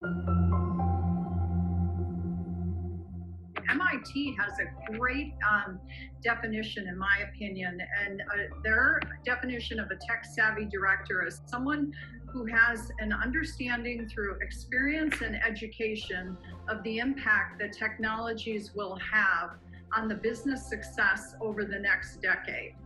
MIT has a great definition, in my opinion, and their definition of a tech-savvy director is someone who has an understanding through experience and education of the impact that technologies will have on the business success over the next decade.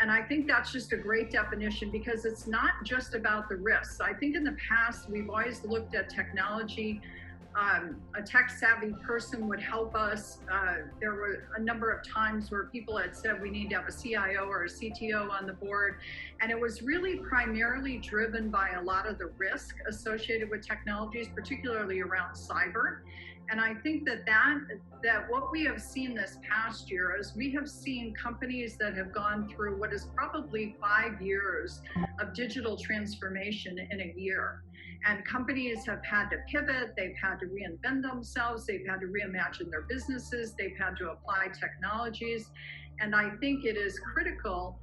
And I think that's just a great definition because it's not just about the risks. I think in the past, we've always looked at technology. A tech-savvy person would help us. There were a number of times where people had said we need to have a CIO or a CTO on the board. And it was really primarily driven by a lot of the risk associated with technologies, particularly around cyber. And I think that what we have seen this past year is we have seen companies that have gone through what is probably 5 years of digital transformation in a year. And companies have had to pivot, they've had to reinvent themselves, they've had to reimagine their businesses, they've had to apply technologies. And I think it is critical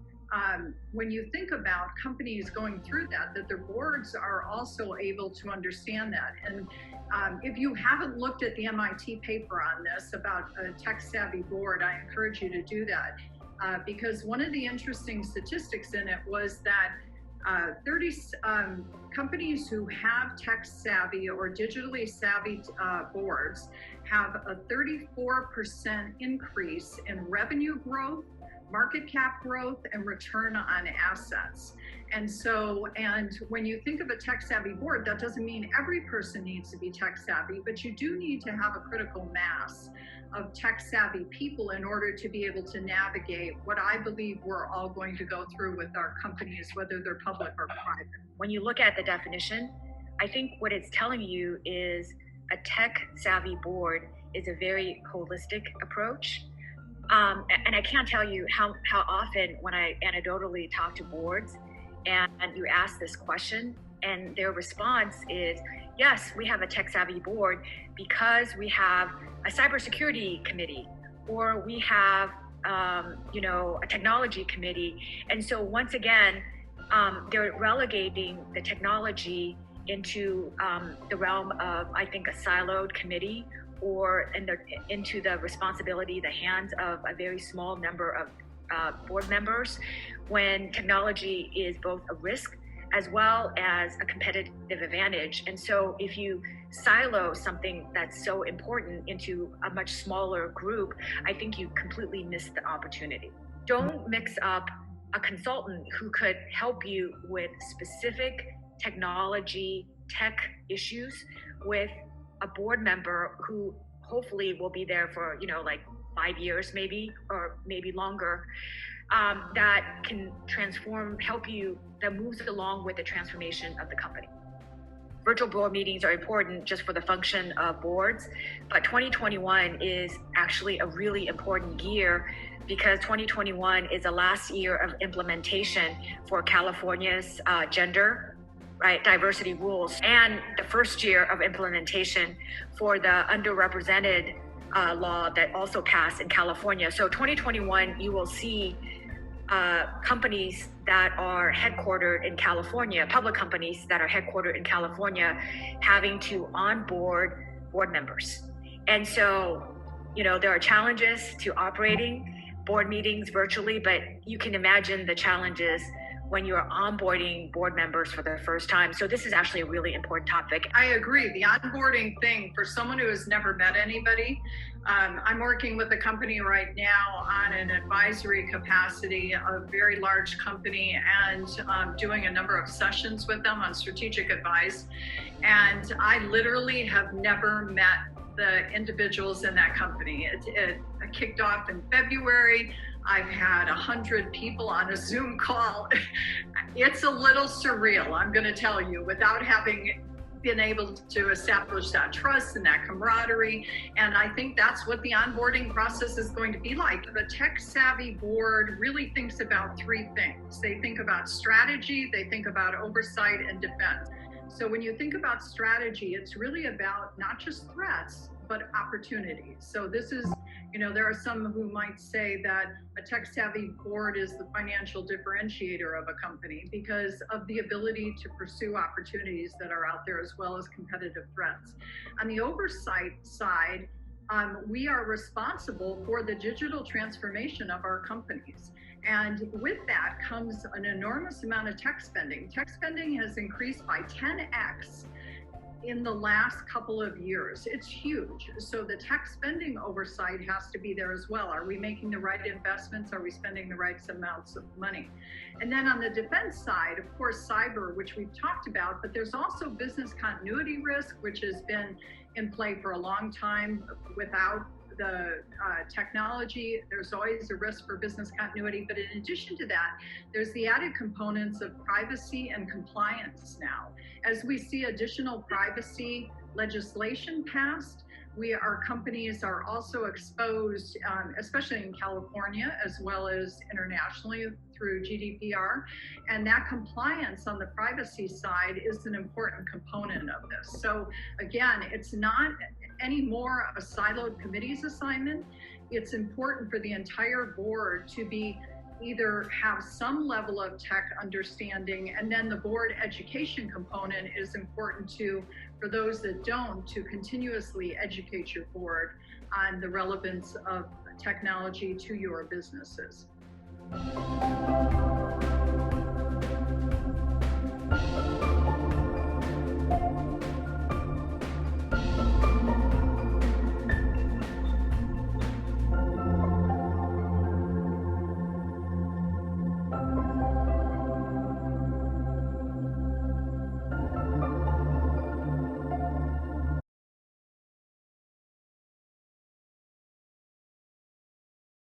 when you think about companies going through that their boards are also able to understand that. And if you haven't looked at the MIT paper on this about a tech-savvy board, I encourage you to do that because one of the interesting statistics in it was that 30 companies who have tech-savvy or digitally savvy boards have a 34% increase in revenue growth, market cap growth, and return on assets. And when you think of a tech-savvy board, that doesn't mean every person needs to be tech-savvy, but you do need to have a critical mass of tech-savvy people in order to be able to navigate what I believe we're all going to go through with our companies, whether they're public or private. When you look at the definition, I think what it's telling you is a tech-savvy board is a very holistic approach. And I can't tell you how often when I anecdotally talk to boards and you ask this question and their response is, yes, we have a tech-savvy board because we have a cybersecurity committee or we have, a technology committee. And so once again, they're relegating the technology into the realm of, I think, a siloed committee or into the responsibility, the hands of a very small number of board members, when technology is both a risk as well as a competitive advantage. And so if you silo something that's so important into a much smaller group, I think you completely miss the opportunity. Don't mix up a consultant who could help you with specific technology, tech issues with a board member who hopefully will be there for, like 5 years maybe, or maybe longer, that can help you, that moves along with the transformation of the company. Virtual board meetings are important just for the function of boards, but 2021 is actually a really important year because 2021 is the last year of implementation for California's gender diversity rules, and the first year of implementation for the underrepresented law that also passed in California. So 2021, you will see companies that are headquartered in California, public companies that are headquartered in California, having to onboard board members. And so, there are challenges to operating board meetings virtually, but you can imagine the challenges when you're onboarding board members for the first time. So this is actually a really important topic. I agree. The onboarding thing for someone who has never met anybody, I'm working with a company right now on an advisory capacity, a very large company, and doing a number of sessions with them on strategic advice. And I literally have never met the individuals in that company. It kicked off in February. I've had 100 people on a Zoom call. It's a little surreal, I'm going to tell you, without having been able to establish that trust and that camaraderie. And I think that's what the onboarding process is going to be like. The tech-savvy board really thinks about 3 things. They think about strategy, they think about oversight, and defense. So when you think about strategy, it's really about not just threats, but opportunities. So this is, You know, there are some who might say that a tech-savvy board is the financial differentiator of a company because of the ability to pursue opportunities that are out there as well as competitive threats. On the oversight side, we are responsible for the digital transformation of our companies. And with that comes an enormous amount of tech spending. Tech spending has increased by 10x in the last couple of years. It's huge. So the tech spending oversight has to be there as well. Are we making the right investments? Are we spending the right amounts of money? And then on the defense side, of course, cyber, which we've talked about, but there's also business continuity risk, which has been in play for a long time. Without the technology, there's always a risk for business continuity. But in addition to that, there's the added components of privacy and compliance now. As we see additional privacy legislation passed, our companies are also exposed, especially in California, as well as internationally through GDPR. And that compliance on the privacy side is an important component of this. So again, it's not anymore a siloed committee's assignment. It's important for the entire board to be either have some level of tech understanding, and then the board education component is important too, for those that don't, to continuously educate your board on the relevance of technology to your businesses.